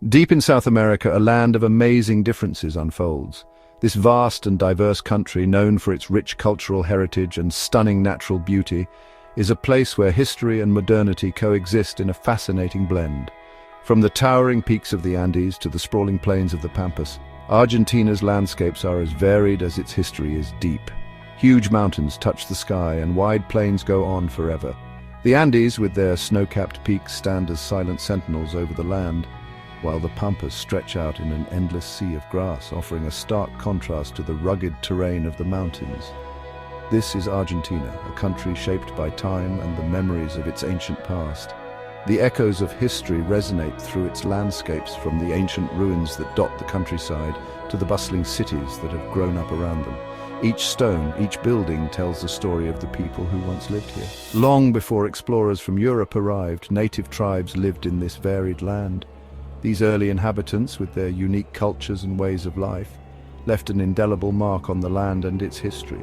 Deep in South America, a land of amazing differences unfolds. This vast and diverse country, known for its rich cultural heritage and stunning natural beauty, is a place where history and modernity coexist in a fascinating blend. From the towering peaks of the Andes to the sprawling plains of the Pampas, Argentina's landscapes are as varied as its history is deep. Huge mountains touch the sky and wide plains go on forever. The Andes, with their snow-capped peaks, stand as silent sentinels over the land, while the Pampas stretch out in an endless sea of grass, offering a stark contrast to the rugged terrain of the mountains. This is Argentina, a country shaped by time and the memories of its ancient past. The echoes of history resonate through its landscapes, from the ancient ruins that dot the countryside to the bustling cities that have grown up around them. Each stone, each building tells the story of the people who once lived here. Long before explorers from Europe arrived, native tribes lived in this varied land. These early inhabitants, with their unique cultures and ways of life, left an indelible mark on the land and its history.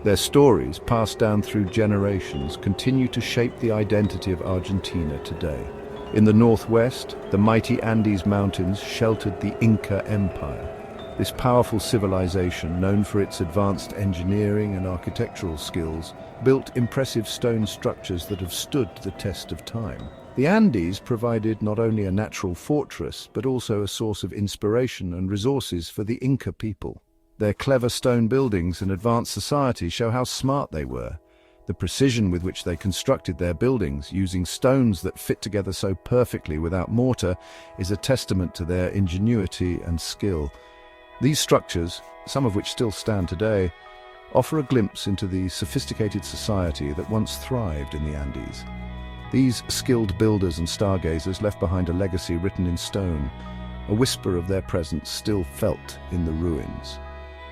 Their stories, passed down through generations, continue to shape the identity of Argentina today. In the northwest, the mighty Andes Mountains sheltered the Inca Empire. This powerful civilization, known for its advanced engineering and architectural skills, built impressive stone structures that have stood the test of time. The Andes provided not only a natural fortress, but also a source of inspiration and resources for the Inca people. Their clever stone buildings and advanced society show how smart they were. The precision with which they constructed their buildings, using stones that fit together so perfectly without mortar, is a testament to their ingenuity and skill. These structures, some of which still stand today, offer a glimpse into the sophisticated society that once thrived in the Andes. These skilled builders and stargazers left behind a legacy written in stone, a whisper of their presence still felt in the ruins.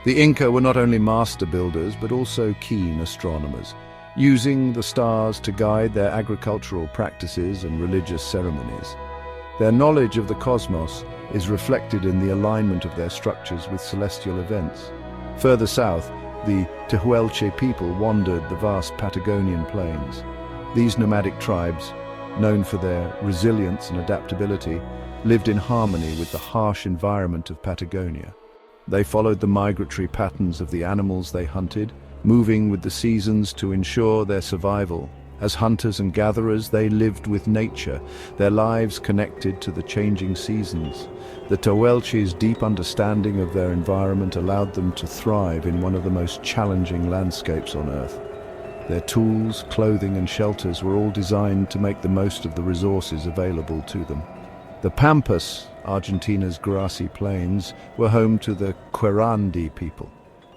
The Inca were not only master builders, but also keen astronomers, using the stars to guide their agricultural practices and religious ceremonies. Their knowledge of the cosmos is reflected in the alignment of their structures with celestial events. Further south, the Tehuelche people wandered the vast Patagonian plains. These nomadic tribes, known for their resilience and adaptability, lived in harmony with the harsh environment of Patagonia. They followed the migratory patterns of the animals they hunted, moving with the seasons to ensure their survival. As hunters and gatherers, they lived with nature, their lives connected to the changing seasons. The Tehuelche's deep understanding of their environment allowed them to thrive in one of the most challenging landscapes on Earth. Their tools, clothing and shelters were all designed to make the most of the resources available to them. The Pampas, Argentina's grassy plains, were home to the Querandi people.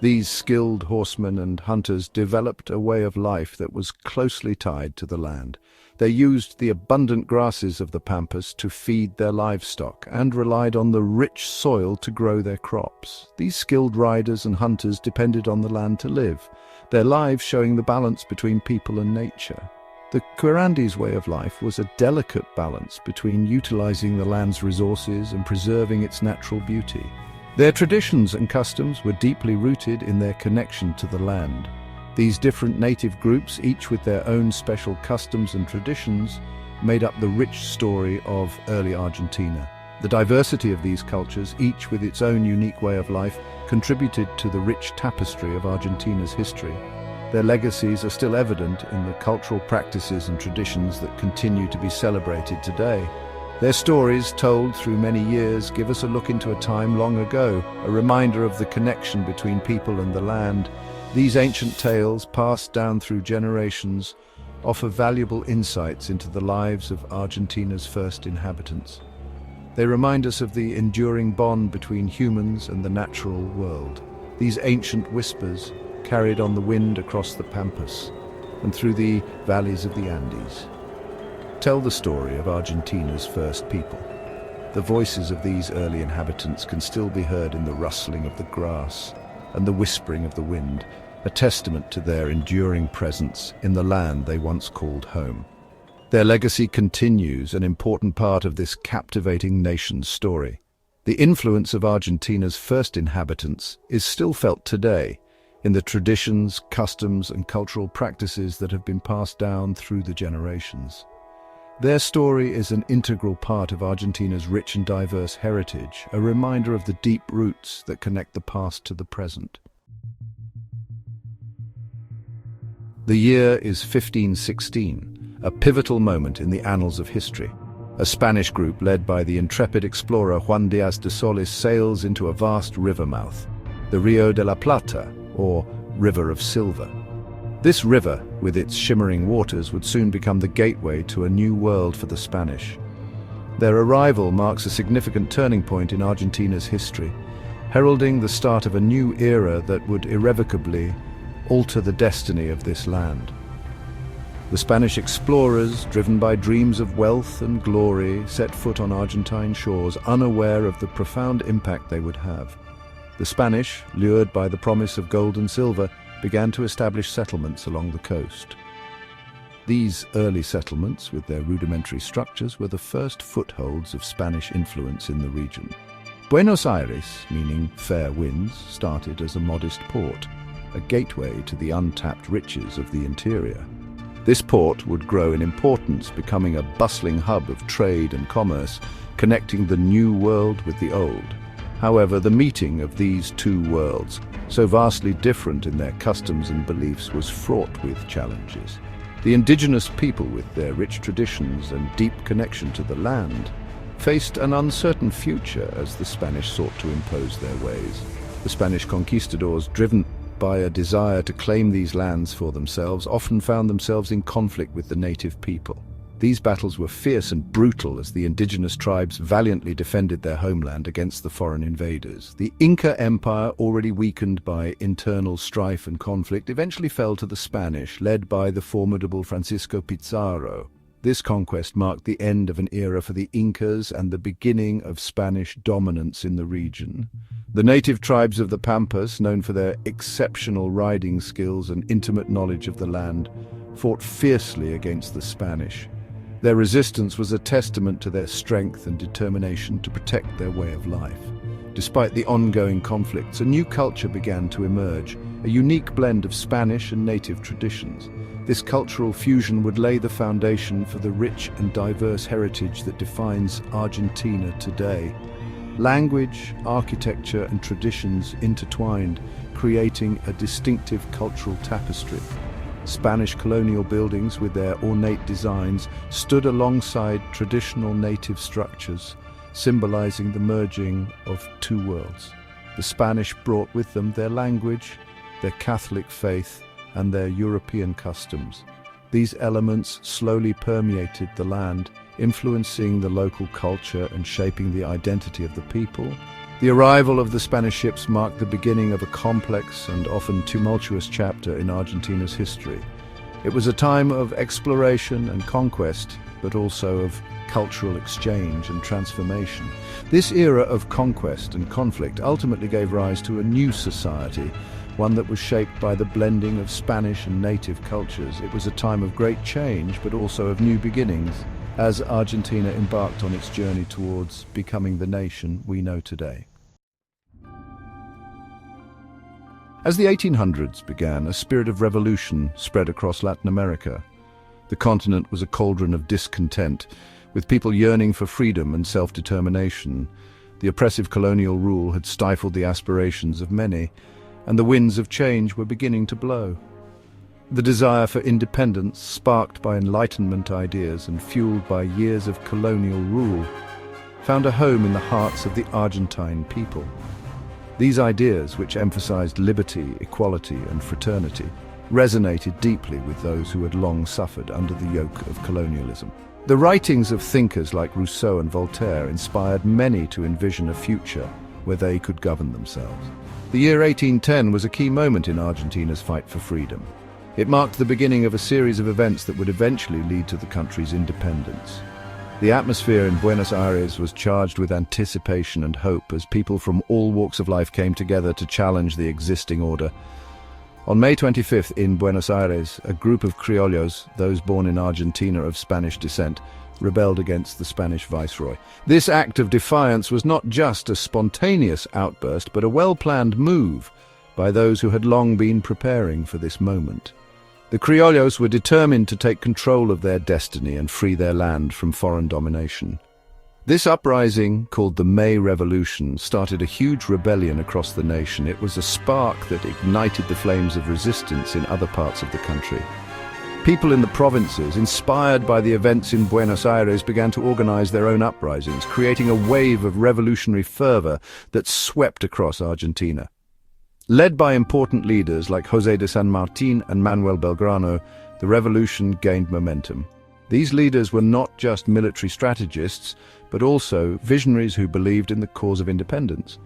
These skilled horsemen and hunters developed a way of life that was closely tied to the land. They used the abundant grasses of the Pampas to feed their livestock and relied on the rich soil to grow their crops. These skilled riders and hunters depended on the land to live, their lives showing the balance between people and nature. The Querandi's way of life was a delicate balance between utilizing the land's resources and preserving its natural beauty. Their traditions and customs were deeply rooted in their connection to the land. These different native groups, each with their own special customs and traditions, made up the rich story of early Argentina. The diversity of these cultures, each with its own unique way of life, contributed to the rich tapestry of Argentina's history. Their legacies are still evident in the cultural practices and traditions that continue to be celebrated today. Their stories, told through many years, give us a look into a time long ago, a reminder of the connection between people and the land. These ancient tales, passed down through generations, offer valuable insights into the lives of Argentina's first inhabitants. They remind us of the enduring bond between humans and the natural world. These ancient whispers, carried on the wind across the Pampas and through the valleys of the Andes, tell the story of Argentina's first people. The voices of these early inhabitants can still be heard in the rustling of the grass and the whispering of the wind, a testament to their enduring presence in the land they once called home. Their legacy continues, an important part of this captivating nation's story. The influence of Argentina's first inhabitants is still felt today in the traditions, customs, and cultural practices that have been passed down through the generations. Their story is an integral part of Argentina's rich and diverse heritage, a reminder of the deep roots that connect the past to the present. The year is 1516, a pivotal moment in the annals of history. A Spanish group led by the intrepid explorer Juan Díaz de Solís sails into a vast river mouth, the Rio de la Plata, or River of Silver. This river, with its shimmering waters, would soon become the gateway to a new world for the Spanish. Their arrival marks a significant turning point in Argentina's history, heralding the start of a new era that would irrevocably alter the destiny of this land. The Spanish explorers, driven by dreams of wealth and glory, set foot on Argentine shores, unaware of the profound impact they would have. The Spanish, lured by the promise of gold and silver, began to establish settlements along the coast. These early settlements, with their rudimentary structures, were the first footholds of Spanish influence in the region. Buenos Aires, meaning fair winds, started as a modest port, a gateway to the untapped riches of the interior. This port would grow in importance, becoming a bustling hub of trade and commerce, connecting the new world with the old. However, the meeting of these two worlds, so vastly different in their customs and beliefs, was fraught with challenges. The indigenous people, with their rich traditions and deep connection to the land, faced an uncertain future as the Spanish sought to impose their ways. The Spanish conquistadors, driven by a desire to claim these lands for themselves, often found themselves in conflict with the native people. These battles were fierce and brutal as the indigenous tribes valiantly defended their homeland against the foreign invaders. The Inca Empire, already weakened by internal strife and conflict, eventually fell to the Spanish, led by the formidable Francisco Pizarro. This conquest marked the end of an era for the Incas and the beginning of Spanish dominance in the region. The native tribes of the Pampas, known for their exceptional riding skills and intimate knowledge of the land, fought fiercely against the Spanish. Their resistance was a testament to their strength and determination to protect their way of life. Despite the ongoing conflicts, a new culture began to emerge, a unique blend of Spanish and native traditions. This cultural fusion would lay the foundation for the rich and diverse heritage that defines Argentina today. Language, architecture, and traditions intertwined, creating a distinctive cultural tapestry. Spanish colonial buildings, with their ornate designs, stood alongside traditional native structures, symbolizing the merging of two worlds. The Spanish brought with them their language, their Catholic faith, and their European customs. These elements slowly permeated the land, influencing the local culture and shaping the identity of the people. The arrival of the Spanish ships marked the beginning of a complex and often tumultuous chapter in Argentina's history. It was a time of exploration and conquest, but also of cultural exchange and transformation. This era of conquest and conflict ultimately gave rise to a new society, one that was shaped by the blending of Spanish and native cultures. It was a time of great change, but also of new beginnings, as Argentina embarked on its journey towards becoming the nation we know today. As the 1800s began, a spirit of revolution spread across Latin America. The continent was a cauldron of discontent, with people yearning for freedom and self-determination. The oppressive colonial rule had stifled the aspirations of many, and the winds of change were beginning to blow. The desire for independence, sparked by Enlightenment ideas and fueled by years of colonial rule, found a home in the hearts of the Argentine people. These ideas, which emphasized liberty, equality, and fraternity, resonated deeply with those who had long suffered under the yoke of colonialism. The writings of thinkers like Rousseau and Voltaire inspired many to envision a future where they could govern themselves. The year 1810 was a key moment in Argentina's fight for freedom. It marked the beginning of a series of events that would eventually lead to the country's independence. The atmosphere in Buenos Aires was charged with anticipation and hope as people from all walks of life came together to challenge the existing order. On May 25th in Buenos Aires, a group of criollos, those born in Argentina of Spanish descent, rebelled against the Spanish viceroy. This act of defiance was not just a spontaneous outburst, but a well-planned move by those who had long been preparing for this moment. The criollos were determined to take control of their destiny and free their land from foreign domination. This uprising, called the May Revolution, started a huge rebellion across the nation. It was a spark that ignited the flames of resistance in other parts of the country. People in the provinces, inspired by the events in Buenos Aires, began to organize their own uprisings, creating a wave of revolutionary fervor that swept across Argentina. Led by important leaders like José de San Martín and Manuel Belgrano, the revolution gained momentum. These leaders were not just military strategists, but also visionaries who believed in the cause of independence.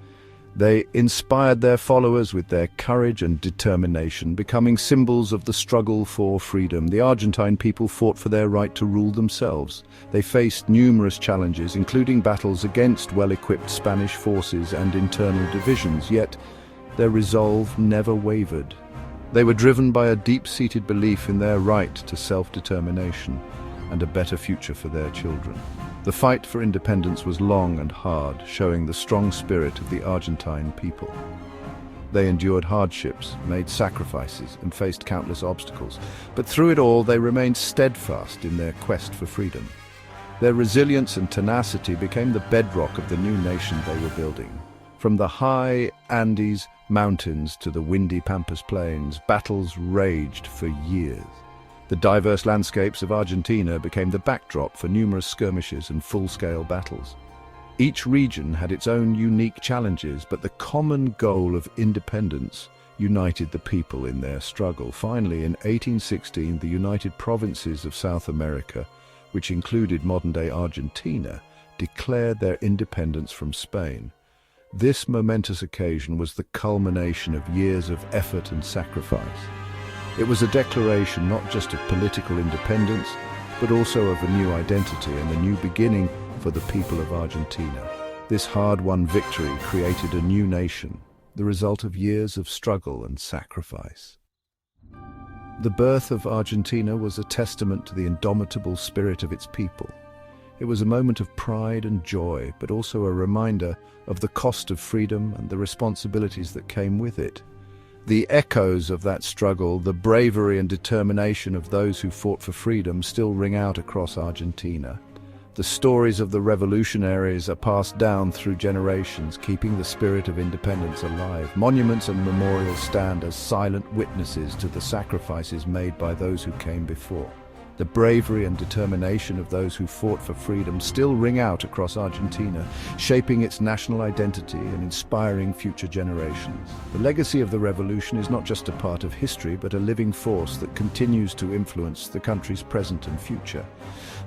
They inspired their followers with their courage and determination, becoming symbols of the struggle for freedom. The Argentine people fought for their right to rule themselves. They faced numerous challenges, including battles against well-equipped Spanish forces and internal divisions, yet their resolve never wavered. They were driven by a deep-seated belief in their right to self-determination and a better future for their children. The fight for independence was long and hard, showing the strong spirit of the Argentine people. They endured hardships, made sacrifices, and faced countless obstacles. But through it all, they remained steadfast in their quest for freedom. Their resilience and tenacity became the bedrock of the new nation they were building. From the high Andes mountains to the windy Pampas plains, battles raged for years. The diverse landscapes of Argentina became the backdrop for numerous skirmishes and full-scale battles. Each region had its own unique challenges, but the common goal of independence united the people in their struggle. Finally, in 1816, the United Provinces of South America, which included modern-day Argentina, declared their independence from Spain. This momentous occasion was the culmination of years of effort and sacrifice. It was a declaration not just of political independence, but also of a new identity and a new beginning for the people of Argentina. This hard-won victory created a new nation, the result of years of struggle and sacrifice. The birth of Argentina was a testament to the indomitable spirit of its people. It was a moment of pride and joy, but also a reminder of the cost of freedom and the responsibilities that came with it. The echoes of that struggle, the bravery and determination of those who fought for freedom, still ring out across Argentina. The stories of the revolutionaries are passed down through generations, keeping the spirit of independence alive. Monuments and memorials stand as silent witnesses to the sacrifices made by those who came before. The bravery and determination of those who fought for freedom still ring out across Argentina, shaping its national identity and inspiring future generations. The legacy of the revolution is not just a part of history, but a living force that continues to influence the country's present and future.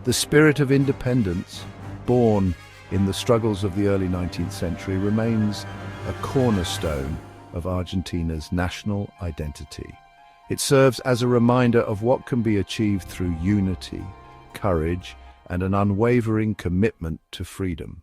The spirit of independence, born in the struggles of the early 19th century, remains a cornerstone of Argentina's national identity. It serves as a reminder of what can be achieved through unity, courage, and an unwavering commitment to freedom.